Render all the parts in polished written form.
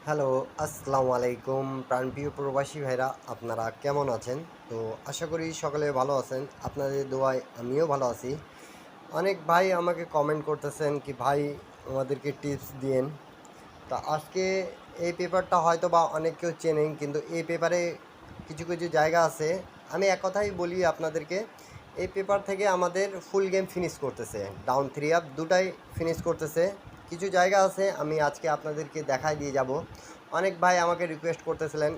Hello, আসসালামু আলাইকুম প্রাণপ্রিয় প্রবাসী ভাইরা, আপনারা কেমন আছেন? তো আশা করি সকলে ভালো আছেন। আপনাদের দোয়ায় আমিও ভালো আছি। অনেক ভাই আমাকে কমেন্ট করতেছেন কি ভাই আমাদেরকে টিপস দিয়েন। তা আজকে এই পেপারটা হয়তো বা অনেক কেউ চেনেন, কিন্তু এই পেপারে কিছু কিছু জায়গা আছে। আমি এক কথাই বলি আপনাদেরকে, এই পেপার থেকে আমাদের ফুল গেম ফিনিশ করতেছে, ডাউন থ্রি আপ দুটাই ফিনিশ করতেছে। কিছু জায়গা আছে আমি আজকে আপনাদেরকে দেখাই দিয়ে যাব। অনেক ভাই আমাকে রিকোয়েস্ট করতেছিলেন,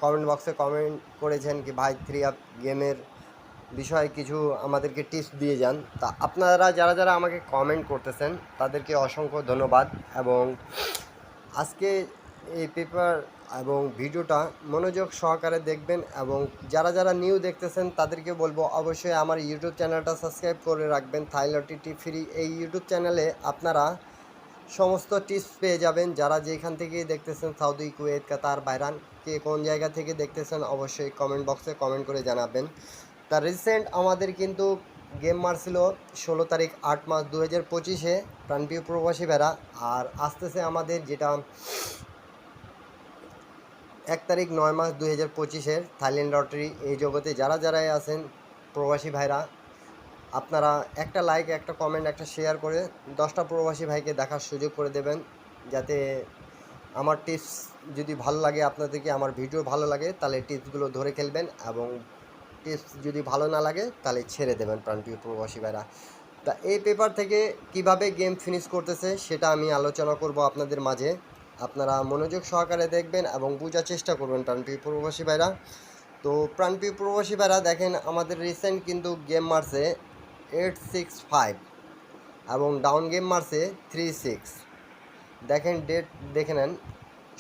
কমেন্ট বক্সে কমেন্ট করেছেন কি ভাই থ্রি আপ গেমের বিষয়ে কিছু আমাদেরকে টিপস দিয়ে যান। তা আপনারা যারা যারা আমাকে কমেন্ট করতেছেন তাদেরকে অসংখ্য ধন্যবাদ। এবং আজকে এই পেপার এবং ভিডিওটা মনোযোগ সহকারে দেখবেন, এবং যারা যারা নিউ দেখতেছেন তাদেরকে বলবো অবশ্যই আমার ইউটিউব চ্যানেলটা সাবস্ক্রাইব করে রাখবেন। থাইল্যান্ড টিটি ফ্রি এই ইউটিউব চ্যানেলে আপনারা সমস্ত টিপস পেয়ে যাবেন। যারা যেখান থেকেই দেখতেছেন, সৌদি, কুয়েত, কাতার, বাইরান, কে কোন জায়গা থেকে দেখতেছেন অবশ্যই কমেন্ট বক্সে কমেন্ট করে জানাবেন। তা রিসেন্ট আমাদের কিন্তু গেম মারছিল 16 তারিখ 8 মাস 2025-এ প্রাণপ্রিয় প্রবাসী বেড়া। আর আসতেছে আমাদের যেটা 1 তারিখ 9 মাস 2025-এর থাইল্যান্ড লটারি। এই জগতে যারা যারাই আছেন প্রবাসী ভাইরা, আপনারা একটা লাইক, একটা কমেন্ট, একটা শেয়ার করে 10টা প্রবাসী ভাইকে দেখার সুযোগ করে দেবেন, যাতে আমার টিপস যদি ভালো লাগে আপনাদেরকে, আমার ভিডিও ভালো লাগে তাহলে টিপসগুলো ধরে খেলবেন, এবং টিপস যদি ভালো না লাগে তাহলে ছেড়ে দেবেন প্রাণপ্রিয় প্রবাসী ভাইরা। তা এই পেপার থেকে কিভাবে গেম ফিনিশ করতেছে সেটা আমি আলোচনা করব আপনাদের মাঝে। আপনারা মনোযোগ সহকারে দেখবেন এবং বোঝার চেষ্টা করবেন প্রাণপ্রিয় প্রবাসী ভাইরা। তো প্রাণপ্রিয় প্রবাসী ভাইরা দেখেন, আমাদের রিসেন্ট কিন্তু গেম মারছে 865, এবং ডাউন গেম মারছে 36। দেখেন ডেট দেখে নেন,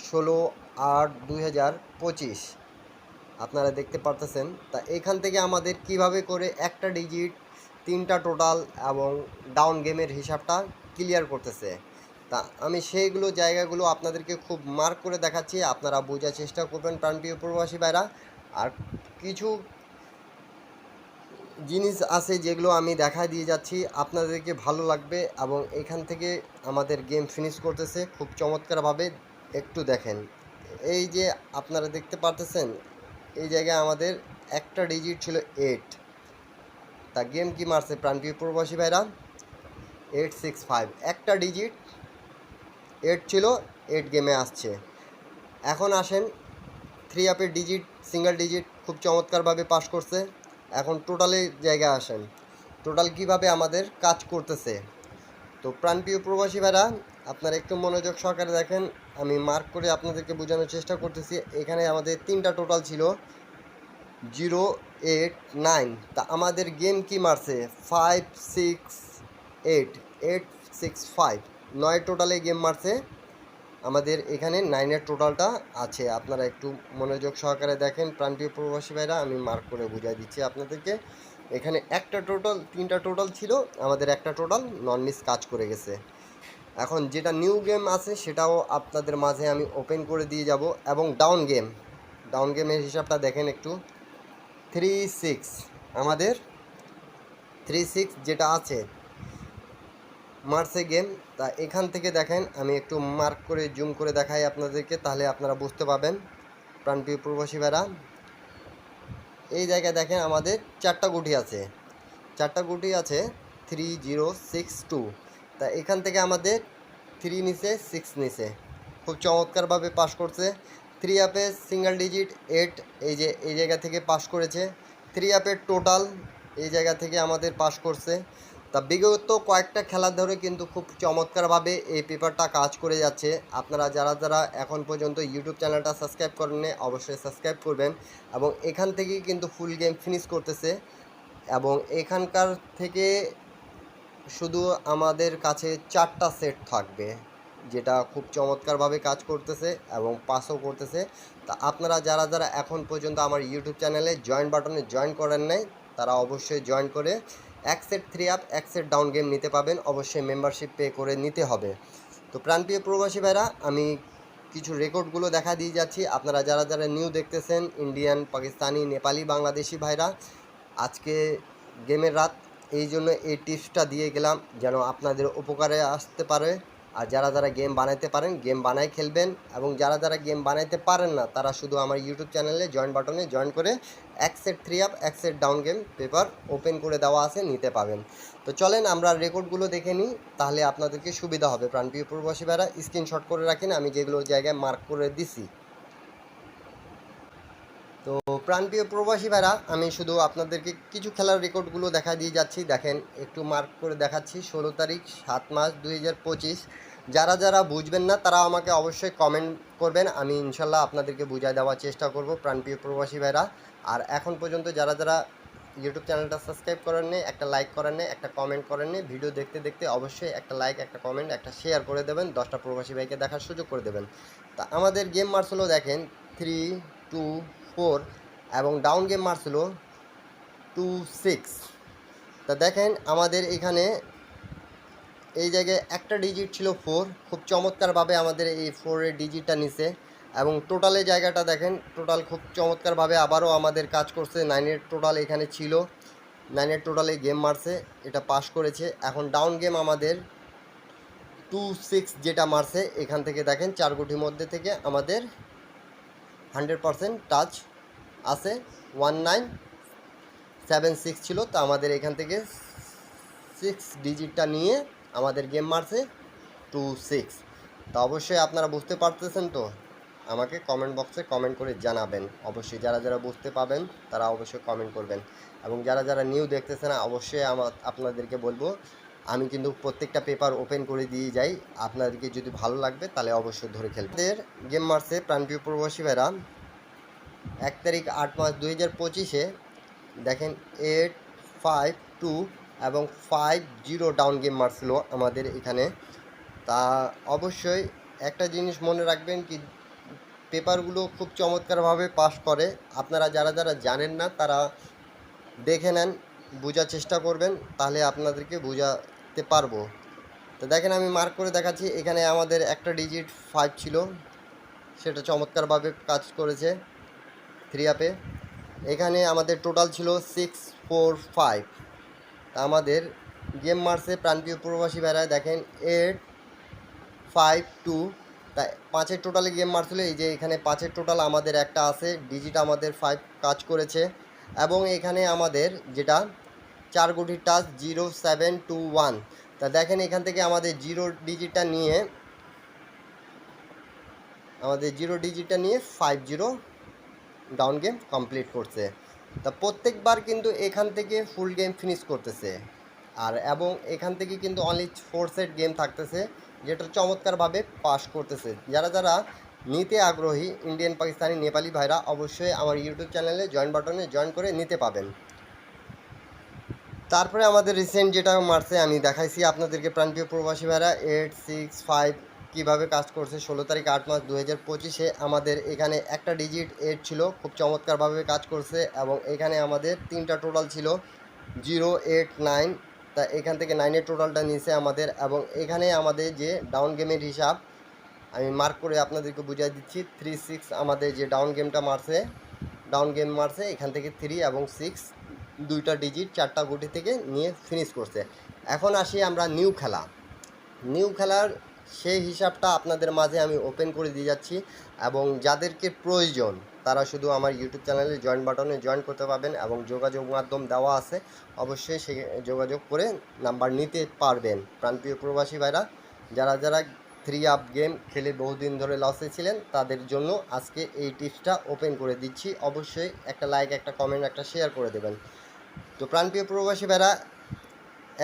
16/8/2025 আপনারা দেখতে পারতেছেন। তা এখান থেকে আমাদের কিভাবে করে একটা ডিজিট, তিনটা টোটাল এবং ডাউন গেমের হিসাবটা ক্লিয়ার করতেছে। তা আমি সেইগুলো জায়গাগুলো আপনাদেরকে খুব মার্ক করে দেখাচ্ছি, আপনারা বোঝার চেষ্টা করবেন প্রাণপ্রিয় প্রবাসী ভাইরা। আর কিছু জিনিস আছে যেগুলো আমি দেখা দিয়ে যাচ্ছি, আপনাদেরকে ভালো লাগবে, এবং এখান থেকে আমাদের গেম ফিনিশ করতেছে খুব চমৎকারভাবে। একটু দেখেন, এই যে আপনারা দেখতে পারতেছেন, এই জায়গায় আমাদের একটা ডিজিট ছিল 8। তা গেম কি মারছে প্রাণপ্রিয় প্রবাসী ভাইরা? 865, একটা ডিজিট 8 ছিল, 8 গেমে আসছে। এখন আসেন, থ্রি আপের ডিজিট, সিঙ্গেল ডিজিট খুব চমৎকারভাবে পাস করছে। এখন টোটালের জায়গায় আসেন, টোটাল কিভাবে আমাদের কাজ করতেছে। তো প্রাণপ্রিয় প্রবাসী ভাইরা, আপনারা একটু মনোযোগ সহকারে দেখেন, আমি মার্ক করে আপনাদেরকে বোঝানোর চেষ্টা করতেছি। এখানে আমাদের তিনটা টোটাল ছিল 0, 8, 9। তা আমাদের গেম কি মারছে 5, 6, 8, 8, 6, 5, 9 টোটালে গেম মারছে। আমাদের এখানে 9-এর টোটালটা আছে, আপনারা একটু মনোযোগ সহকারে দেখেন প্রাণপ্রিয় প্রবাসী ভাইরা, আমি মার্ক করে বুঝিয়ে দিচ্ছি আপনাদেরকে। এখানে একটা টোটাল, তিনটা টোটাল ছিল, আমাদের একটা টোটাল নন মিস কাজ করে গেছে। এখন যেটা নিউ গেম আছে সেটাও আপনাদের মাঝে আমি ওপেন করে দিয়ে যাব। এবং ডাউন গেম, ডাউন গেমের হিসাবটা দেখেন একটু। 3-6, আমাদের 3-6 যেটা আছে মার্সে গেম। তা এখান থেকে দেখেন, আমি একটু মার্ক করে জুম করে দেখাই আপনাদেরকে, তাহলে আপনারা বুঝতে পারবেন প্রাণপ্রিয় প্রবাসী ভাইরা। এই জায়গায় দেখেন আমাদের চারটা গুটি আছে, চারটা গুটি আছে 3062। তা এখান থেকে আমাদের 3 নিচে 6 নিচে খুব চমৎকারভাবে পাস করছে। থ্রি আপে সিঙ্গেল ডিজিট 8, এই যে এই জায়গা থেকে পাস করেছে। থ্রি আপের টোটাল এই জায়গা থেকে আমাদের পাস করছে। তা বিগত কয়েকটা খেলা ধরে কিন্তু খুব চমৎকারভাবে এই পেপারটা কাজ করে যাচ্ছে। আপনারা যারা যারা এখন পর্যন্ত ইউটিউব চ্যানেলটা সাবস্ক্রাইব করেননি অবশ্যই সাবস্ক্রাইব করবেন, এবং এখান থেকেই কিন্তু ফুল গেম ফিনিশ করতেছে। এবং এখানকার থেকে শুধু আমাদের কাছে 4টা সেট থাকবে, যেটা খুব চমৎকারভাবে কাজ করতেছে এবং পাসও করতেছে। তা আপনারা যারা যারা এখন পর্যন্ত আমার ইউটিউব চ্যানেলে জয়েন বাটনে জয়েন করেন নাই, তারা অবশ্যই জয়েন করে এক সেট থ্রি আপ, এক সেট ডাউন গেম নিতে পাবেন। অবশ্যই মেম্বারশিপ পে করে নিতে হবে। তো প্রাণপ্রিয় প্রবাসী ভাইরা, আমি কিছু রেকর্ডগুলো দেখা দিয়ে যাচ্ছি। আপনারা যারা যারা নিউ দেখতেছেন, ইন্ডিয়ান, পাকিস্তানি, নেপালি, বাংলাদেশি ভাইরা, আজকে গেমের রাত, এই জন্য এই টিপসটা দিয়ে গেলাম যেন আপনাদের উপকারে আসতে পারে। আর যারা যারা গেম বানাইতে পারেন গেম বানাই খেলবেন, এবং যারা যারা গেম বানাইতে পারেন না তারা শুধু আমার ইউটিউব চ্যানেলে জয়েন বাটনে জয়েন করে এক সেট 3 আপ এক set down game paper open করে দেওয়া আছে, নিতে পাবেন। তো চলেন আমরা রেকর্ডগুলো দেখে নিই, তাহলে আপনাদেরকে সুবিধা হবে। প্রাণপ্রিয় প্রবাসী ভাইরা স্ক্রিনশট করে রাখেন, আমি যেগুলো জায়গায় মার্ক করে দিছি। তো প্রাণপ্রিয় প্রবাসী ভাইরা আমি শুধু আপনাদেরকে কিছু খেলার রেকর্ডগুলো দেখা দিয়ে যাচ্ছি। দেখেন একটু মার্ক করে দেখাচ্ছি। 16 তারিখ 7 মাস 2025। যারা যারা বুঝবেন না তারা আমাকে অবশ্যই কমেন্ট করবেন, আমি ইনশাল্লাহ আপনাদেরকে বুঝিয়ে দেওয়ার চেষ্টা করব প্রাণপ্রিয় প্রবাসী ভাইরা। আর এখন পর্যন্ত যারা যারা ইউটিউব চ্যানেলটা সাবস্ক্রাইব করেন নি, একটা লাইক করেন নি, একটা কমেন্ট করেন নি, ভিডিও দেখতে দেখতে অবশ্যই একটা লাইক, একটা কমেন্ট, একটা শেয়ার করে দেবেন, 10টা প্রবাসী ভাইকে দেখার সুযোগ করে দেবেন। তা আমাদের গেম মার্কস হলো দেখেন 3, 2, 4, এবং ডাউন গেম মার্কস হলো 2, 6। তা দেখেন আমাদের এখানে এই জায়গায় একটা ডিজিট ছিল 4, খুব চমৎকারভাবে আমাদের এই 4-এর ডিজিটটা নিছে। এবং টোটালের জায়গাটা দেখেন, টোটাল খুব চমৎকারভাবে আবারও আমাদের কাজ করছে। 9-এর টোটাল এখানে ছিল, 9-এর টোটালে গেম মারছে, এটা পাস করেছে। এখন ডাউন গেম আমাদের 2, 6 যেটা মারছে, এখান থেকে দেখেন 4 গুটির মধ্যে থেকে আমাদের 100% টাচ আছে। 1976 ছিল, তো আমাদের এখান থেকে 6 ডিজিটটা নিয়ে আমাদের গেম মারছে 2, 6। তা অবশ্যই আপনারা বুঝতে পারতেছেন তো, আমাকে কমেন্ট বক্সে কমেন্ট করে জানাবেন। অবশ্যই যারা যারা বুঝতে পাবেন তারা অবশ্যই কমেন্ট করবেন, এবং যারা যারা নিউ দেখতেছেন অবশ্যই আপনাদেরকে বলবো, আমি কিন্তু প্রত্যেকটা পেপার ওপেন করে দিয়ে যাই। আপনাদেরকে যদি ভালো লাগবে তাহলে অবশ্যই ধরে খেলবেন। গেম মারছে প্রাণপ্রিয় প্রবাসী ভাইরা 1 তারিখ 8 মাস 2025-এ দেখেন 8, 5, 2 এবং 5-0 ডাউন গেম মারছিল আমাদের এখানে। তা অবশ্যই একটা জিনিস মনে রাখবেন কি, পেপারগুলো খুব চমৎকারভাবে পাস করে। আপনারা যারা যারা জানেন না তারা দেখে নেন, বোঝার চেষ্টা করবেন, তাহলে আপনাদেরকে বোঝাতে পারবো। তো দেখেন আমি মার্ক করে দেখাচ্ছি, এখানে আমাদের একটা ডিজিট 5 ছিল, সেটা চমৎকারভাবে কাজ করেছে 3 আপে। এখানে আমাদের টোটাল ছিল 6, 4, 5। তা আমাদের গেম মারছে প্রাণপ্রিয় প্রবাসী ভাইরা দেখেন 8, 5, 2। তাই 5-এর টোটালে গেম মারছিল, এই যে এখানে 5-এর টোটাল আমাদের একটা আছে ডিজিট, আমাদের 5 কাজ করেছে। এবং এখানে আমাদের যেটা 4 গুটির টাচ 0, 7, 2, 1। তা দেখেন এখান থেকে আমাদের 0 ডিজিটটা নিয়ে 5-0 ডাউন গেম কমপ্লিট করছে। তা প্রত্যেকবার কিন্তু এখান থেকে ফুল গেম ফিনিশ করতেছে। আর এবং এখান থেকে কিন্তু অনলি 4 সেট গেম থাকতেছে, যেটা চমৎকারভাবে পাস করতেছে। যারা যারা নিতে আগ্রহী ইন্ডিয়ান, পাকিস্তানি, নেপালি ভাইরা অবশ্যই আমার ইউটিউব চ্যানেলে জয়েন বাটনে জয়েন করে নিতে পাবেন। তারপরে আমাদের রিসেন্ট যেটা মারছে আমি দেখাইছি আপনাদেরকে প্রাণপ্রিয় প্রবাসী ভাইরা 8, 6, 5 কীভাবে কাজ করছে। 16 তারিখ 8 মাস 2025-এ আমাদের এখানে একটা ডিজিট 8 ছিল, খুব চমৎকারভাবে কাজ করছে। এবং এখানে আমাদের 3টা টোটাল ছিল 0, 8, 9। তা এখান থেকে 9-এর টোটালটা নিয়েছে আমাদের। এবং এখানে আমাদের যে ডাউন গেমের হিসাব আমি মার্ক করে আপনাদেরকে বুঝিয়ে দিচ্ছি। 3, 6 আমাদের যে ডাউন গেম মারছে এখান থেকে 3 এবং 6 দুইটা ডিজিট 4টা গুটি থেকে নিয়ে ফিনিশ করছে। এখন আসি আমরা নিউ খেলার সেই হিসাবটা আপনাদের মাঝে আমি ওপেন করে দিয়ে যাচ্ছি। এবং যাদেরকে প্রয়োজন তারা শুধু আমার ইউটিউব চ্যানেলে জয়েন বাটনে জয়েন করতে পারবেন, এবং যোগাযোগ মাধ্যম দেওয়া আছে, অবশ্যই সে যোগাযোগ করে নাম্বার নিতে পারবেন। প্রাণপ্রিয় প্রবাসী ভাইরা যারা যারা 3 আপ গেম খেলে বহুদিন ধরে লসে ছিলেন তাদের জন্য আজকে এই টিপসটা ওপেন করে দিচ্ছি। অবশ্যই একটা লাইক, একটা কমেন্ট, একটা শেয়ার করে দেবেন। তো প্রাণপ্রিয় প্রবাসী ভাইরা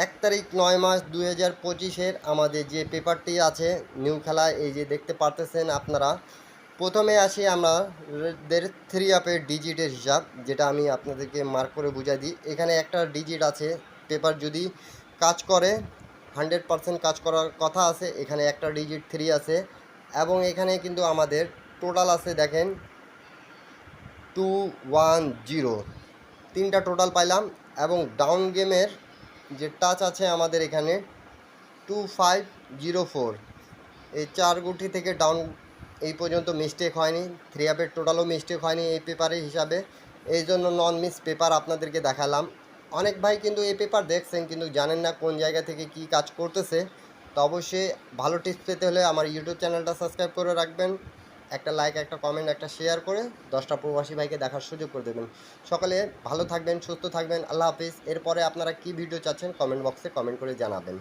1 তারিখ 9 মাস 2025-এর আমাদের যে পেপারটি আছে নিউ খেলা, এই যে দেখতে পারতেছেন আপনারা। প্রথমে আসি আমাদের 3 আপের ডিজিটের হিসাব, যেটা আমি আপনাদেরকে মার্ক করে বুঝাই দিই। এখানে একটা ডিজিট আছে, পেপার যদি কাজ করে 100% কাজ করার কথা আছে, এখানে একটা ডিজিট 3 আছে। এবং এখানে কিন্তু আমাদের টোটাল আছে দেখেন 210, 3টা টোটাল পাইলাম। এবং ডাউন গেমের যে টাচ আছে আমাদের এখানে 2504, এই 4 গুটি থেকে ডাউন এই পর্যন্ত মিস্টেক হয়নি। 3 আপের টোটালও মিস্টেক হয়নি এই পেপারের হিসাবে, এই জন্য নন মিস পেপার আপনাদেরকে দেখালাম। অনেক ভাই কিন্তু এই পেপার দেখছেন কিন্তু জানেন না কোন জায়গা থেকে কি কাজ করতেছে। তো অবশ্যই ভালো টিপস পেতে হলে আমার ইউটিউব চ্যানেলটা সাবস্ক্রাইব করে রাখবেন, একটা লাইক, একটা কমেন্ট, একটা শেয়ার করে 10টা প্রবাসী ভাইকে দেখার সুযোগ করে দেবেন। সকলে ভালো থাকবেন, সুস্থ থাকবেন। আল্লাহ হাফিজ। এরপরে আপনারা কী ভিডিও চাচ্ছেন কমেন্ট বক্সে কমেন্ট করে জানাবেন।